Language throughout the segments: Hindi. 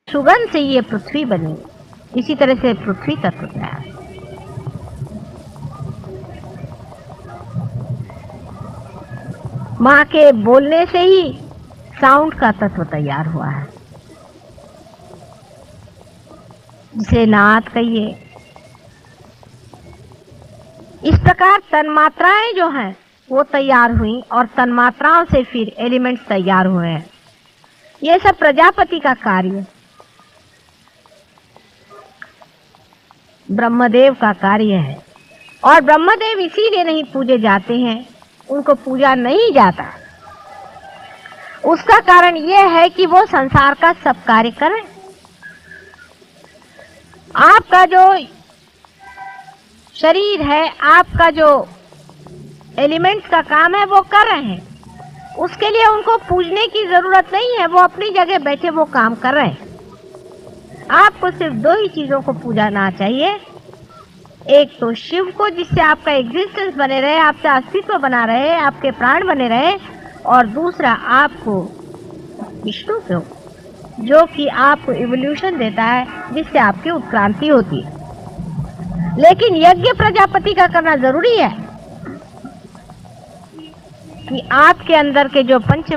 सुगंध से ये पृथ्वी बनी, इसी तरह से पृथ्वी तत्व तैयार। माँ के बोलने से ही साउंड का तत्व तैयार हुआ है, जिसे नाद कहिए। इस प्रकार तन्मात्राएं जो हैं वो तैयार हुई और तन्मात्राओं से फिर एलिमेंट्स तैयार हुए हैं। ये सब प्रजापति का कार्य, ब्रह्मदेव का कार्य है। और ब्रह्मदेव इसीलिए नहीं पूजे जाते हैं, उनको पूजा नहीं जाता। उसका कारण यह है कि वो संसार का सब कार्य करें। आपका जो शरीर है, आपका जो एलिमेंट्स का काम है वो कर रहे हैं, उसके लिए उनको पूजने की जरूरत नहीं है। वो अपनी जगह बैठे वो काम कर रहे हैं। आपको सिर्फ दो ही चीजों को पूजना चाहिए। एक तो शिव को, जिससे आपका एग्जिस्टेंस बने रहे, आपका अस्तित्व बना रहे, आपके प्राण बने रहे। और दूसरा आपको विष्णु को, जो कि आपको इवोल्यूशन देता है, जिससे आपकी उत्क्रांति होती है। लेकिन यज्ञ प्रजापति का करना जरूरी है कि आपके अंदर के जो पंच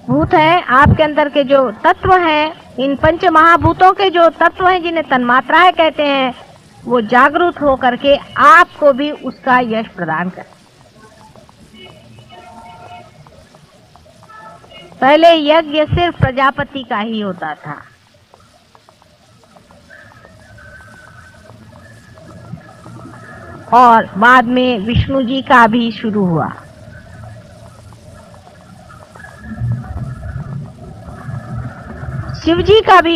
भूत हैं, आपके अंदर के जो तत्व हैं, इन पंच महाभूतों के जो तत्व हैं, जिन्हें तन्मात्राएं कहते हैं, वो जागरूक हो करके आपको भी उसका यश प्रदान करें। पहले यज्ञ सिर्फ प्रजापति का ही होता था, और बाद में विष्णु जी का भी शुरू हुआ। शिव जी का भी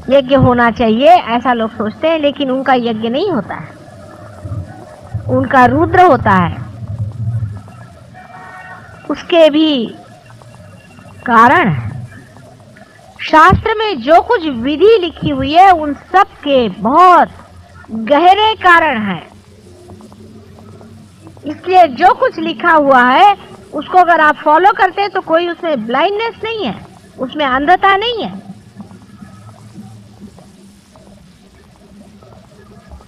यज्ञ होना चाहिए, ऐसा लोग सोचते हैं, लेकिन उनका यज्ञ नहीं होता है, उनका रुद्र होता है। उसके भी कारण है। शास्त्र में जो कुछ विधि लिखी हुई है, उन सब के बहुत गहरे कारण हैं। इसलिए जो कुछ लिखा हुआ है उसको अगर आप फॉलो करते हैं तो कोई उसमें ब्लाइंडनेस नहीं है, उसमें अंधता नहीं है।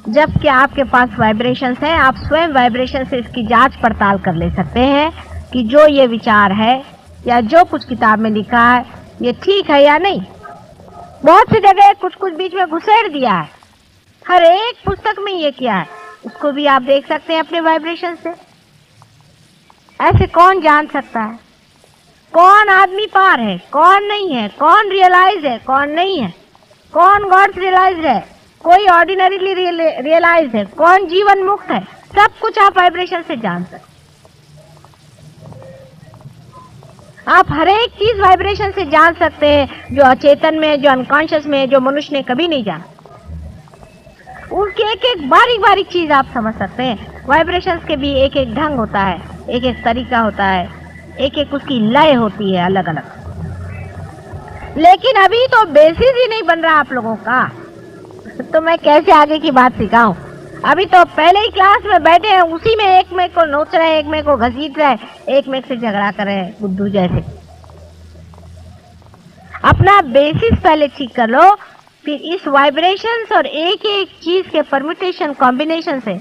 जबकि आपके पास वाइब्रेशंस है, आप स्वयं वाइब्रेशन से इसकी जांच पड़ताल कर ले सकते हैं कि जो ये विचार है या जो कुछ किताब में लिखा है ये ठीक है या नहीं। बहुत सी जगह कुछ कुछ बीच में घुसेड़ दिया है, हर एक पुस्तक में ये किया है, उसको भी आप देख सकते हैं अपने वाइब्रेशन से। ऐसे कौन जान सकता है कौन आदमी पार है, कौन नहीं है, कौन रियलाइज है, कौन नहीं है, कौन गॉड्स रियलाइज है, कोई ऑर्डिनरीली रियलाइज है, कौन जीवन मुक्त है। सब कुछ आप वाइब्रेशन से जान सकते। आप हर एक चीज वाइब्रेशन से जान सकते हैं, जो अचेतन में है, जो अनकॉन्शियस में है, जो मनुष्य ने कभी नहीं जाना। उनकी एक एक बारीक बारीक चीज आप समझ सकते हैं। वाइब्रेशंस के भी एक एक ढंग होता है, एक एक तरीका होता है, एक एक उसकी लय होती है अलग अलग। लेकिन अभी तो बेसिस ही नहीं बन रहा आप लोगों का, तो मैं कैसे आगे की बात सिखाऊं। अभी तो पहले ही क्लास में बैठे हैं, उसी में एक में को नोच रहे हैं, एक में को घसीट रहे हैं, एक में से झगड़ा कर रहे हैं बुद्धू जैसे। अपना बेसिस पहले ठीक कर लो, फिर इस वाइब्रेशंस और एक एक चीज के परम्यूटेशन कॉम्बिनेशन से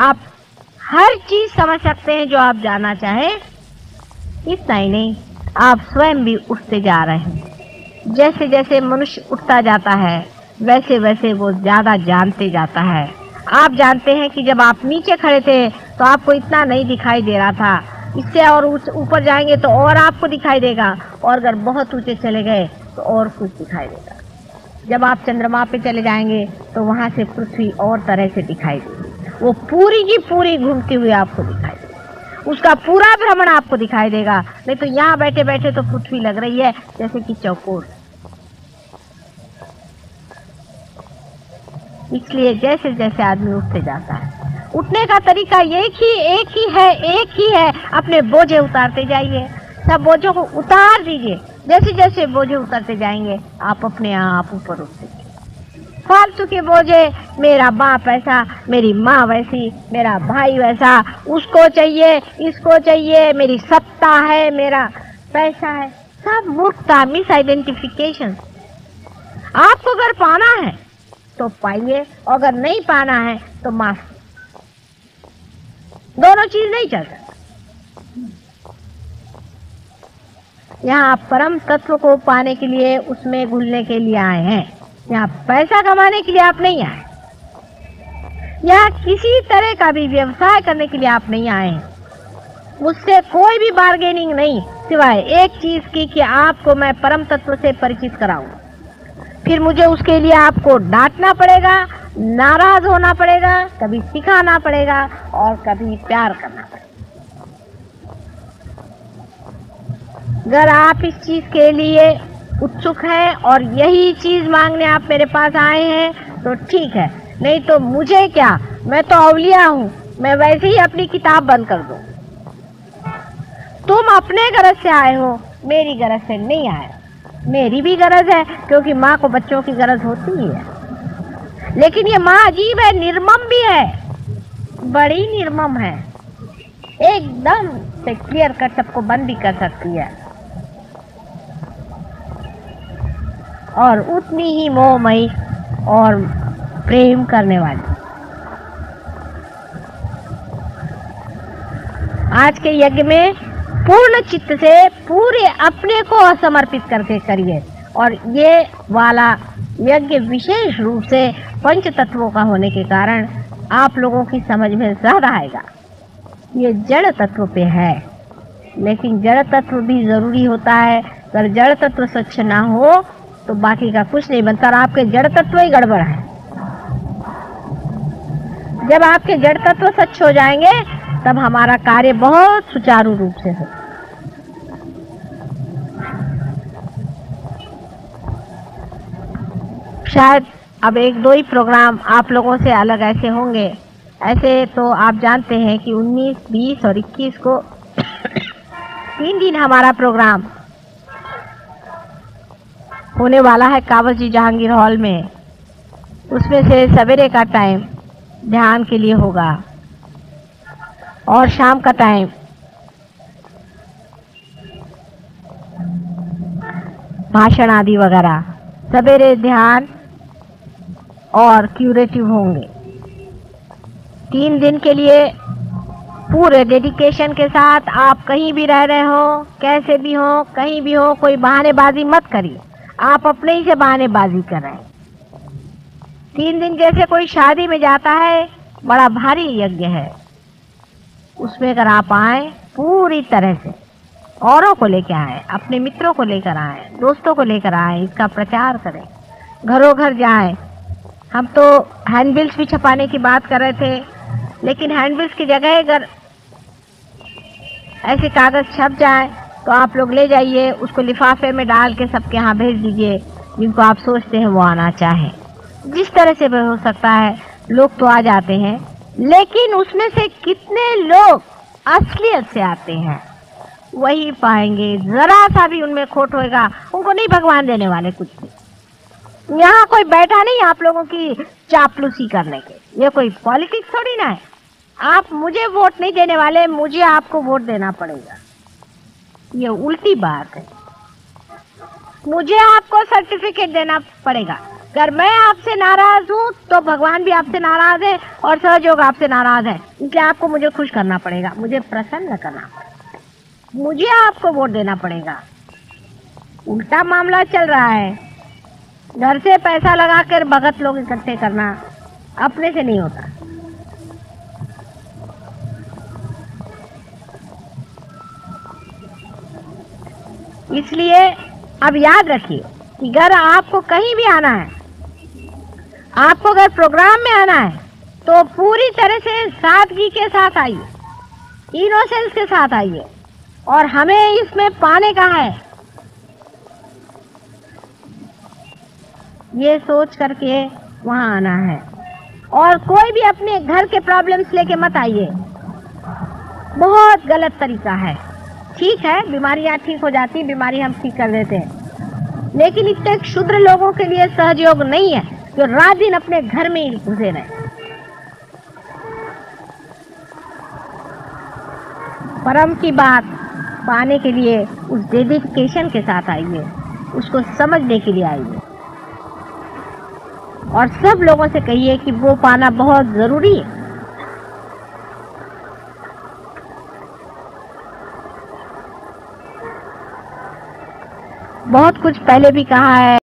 आप हर चीज समझ सकते हैं जो आप जानना चाहें। इतना ही नहीं, आप स्वयं भी उठते जा रहे हैं। जैसे जैसे मनुष्य उठता जाता है वैसे वैसे वो ज्यादा जानते जाता है। आप जानते हैं कि जब आप नीचे खड़े थे तो आपको इतना नहीं दिखाई दे रहा था, इससे और ऊपर जाएंगे तो और आपको दिखाई देगा, और अगर बहुत ऊंचे चले गए तो और कुछ दिखाई देगा। जब आप चंद्रमा पे चले जाएंगे तो वहां से पृथ्वी और तरह से दिखाई देगी, वो पूरी की पूरी घूमती हुई आपको दिखाई देगी, उसका पूरा भ्रमण आपको दिखाई देगा। नहीं तो यहाँ बैठे बैठे तो पृथ्वी लग रही है जैसे कि चौकोर। इसलिए जैसे जैसे आदमी उठते जाता है, उठने का तरीका एक ही है। अपने बोझे उतारते जाइए, सब बोझों को उतार दीजिए। जैसे जैसे बोझे उतरते जाएंगे आप अपने आप ऊपर उठते जाएंगे। फालतू के बोझे, मेरा बाप ऐसा, मेरी माँ वैसी, मेरा भाई वैसा, उसको चाहिए, इसको चाहिए, मेरी सत्ता है, मेरा पैसा है, सब मूर्खता, मिस आइडेंटिफिकेशन। आपको अगर पाना है तो पाइए, अगर नहीं पाना है तो माफ। दोनों चीज नहीं चल सकता। यहाँ आप परम तत्व को पाने के लिए, उसमें घुलने के लिए आए हैं। यहाँ पैसा कमाने के लिए आप नहीं आए। यहाँ किसी तरह का भी व्यवसाय करने के लिए आप नहीं आए हैं। मुझसे कोई भी बार्गेनिंग नहीं, सिवाय एक चीज की कि आपको मैं परम तत्व से परिचित कराऊं। फिर मुझे उसके लिए आपको डांटना पड़ेगा, नाराज होना पड़ेगा, कभी सिखाना पड़ेगा और कभी प्यार करना पड़ेगा। अगर आप इस चीज के लिए उत्सुक हैं और यही चीज मांगने आप मेरे पास आए हैं तो ठीक है, नहीं तो मुझे क्या, मैं तो औलिया हूं, मैं वैसे ही अपनी किताब बंद कर दूं। तुम अपने गरज से आए हो, मेरी गरज से नहीं आए। मेरी भी गरज है, क्योंकि माँ को बच्चों की गरज होती ही है। लेकिन ये माँ अजीब है, निर्मम भी है, बड़ी निर्मम है। एकदम से क्लियर कट सबको बंद भी कर सकती है और उतनी ही मोहमयी और प्रेम करने वाली। आज के यज्ञ में पूर्ण चित्त से पूरे अपने को समर्पित करके करिए। और ये वाला यज्ञ विशेष रूप से पंच तत्वों का होने के कारण आप लोगों की समझ में ज्यादा आएगा। ये जड़ तत्व पे है, लेकिन जड़ तत्व भी जरूरी होता है। अगर जड़ तत्व स्वच्छ ना हो तो बाकी का कुछ नहीं बनता, और आपके जड़ तत्व ही गड़बड़ है। जब आपके जड़ तत्व स्वच्छ हो जाएंगे तब हमारा कार्य बहुत सुचारू रूप से हो। शायद अब एक दो ही प्रोग्राम आप लोगों से अलग ऐसे होंगे। ऐसे तो आप जानते हैं कि 19, 20 और 21 को 3 दिन हमारा प्रोग्राम होने वाला है कावस जी जहांगीर हॉल में। उसमें से सवेरे का टाइम ध्यान के लिए होगा और शाम का टाइम भाषण आदि वगैरह, सवेरे ध्यान और क्यूरेटिव होंगे। 3 दिन के लिए पूरे डेडिकेशन के साथ आप कहीं भी रह रहे हो, कैसे भी हो, कहीं भी हो, कोई बहानेबाजी मत करिए। आप अपने ही से बहानेबाजी कर रहे हैं। 3 दिन जैसे कोई शादी में जाता है, बड़ा भारी यज्ञ है। उसमें अगर आप आए पूरी तरह से, औरों को लेकर आए, अपने मित्रों को लेकर आए, दोस्तों को लेकर आए, इसका प्रचार करें, घरों घर जाएं। हम तो हैंडबिल्स भी छपाने की बात कर रहे थे, लेकिन हैंडबिल्स की जगह अगर ऐसे कागज छप जाए तो आप लोग ले जाइए, उसको लिफाफे में डाल के सबके यहाँ भेज दीजिए जिनको आप सोचते हैं वो आना चाहें। जिस तरह से भी हो सकता है, लोग तो आ जाते हैं, लेकिन उसमें से कितने लोग असलियत से आते हैं वही पाएंगे। जरा सा भी उनमें खोट होएगा, उनको नहीं भगवान देने वाले कुछ भी। यहाँ कोई बैठा नहीं आप लोगों की चापलूसी करने के, ये कोई पॉलिटिक्स थोड़ी ना है। आप मुझे वोट नहीं देने वाले, मुझे आपको वोट देना पड़ेगा, ये उल्टी बात है। मुझे आपको सर्टिफिकेट देना पड़ेगा। अगर मैं आपसे नाराज हूँ तो भगवान भी आपसे नाराज है और सहयोग आपसे नाराज है, इसलिए आपको मुझे खुश करना पड़ेगा, मुझे प्रसन्न करना पड़ेगा, मुझे आपको वोट देना पड़ेगा। उल्टा मामला चल रहा है। घर से पैसा लगाकर भगत लोग इकट्ठे करना अपने से नहीं होता। इसलिए अब याद रखिए कि अगर आपको कहीं भी आना है, आपको अगर प्रोग्राम में आना है तो पूरी तरह से सादगी के साथ आइए, इनोसेंस के साथ आइए, और हमें इसमें पाने का है ये सोच करके वहां आना है। और कोई भी अपने घर के प्रॉब्लम्स लेके मत आइए, बहुत गलत तरीका है। ठीक है, बीमारियां ठीक हो जाती, बीमारी हम ठीक कर देते हैं, लेकिन इतने क्षुद्र लोगों के लिए सहयोग नहीं है जो रात दिन अपने घर में ही घुसे रहे। परम की बात पाने के लिए उस डेडिकेशन के साथ आइए, उसको समझने के लिए आइए और सब लोगों से कहिए कि वो पाना बहुत जरूरी है। बहुत कुछ पहले भी कहा है।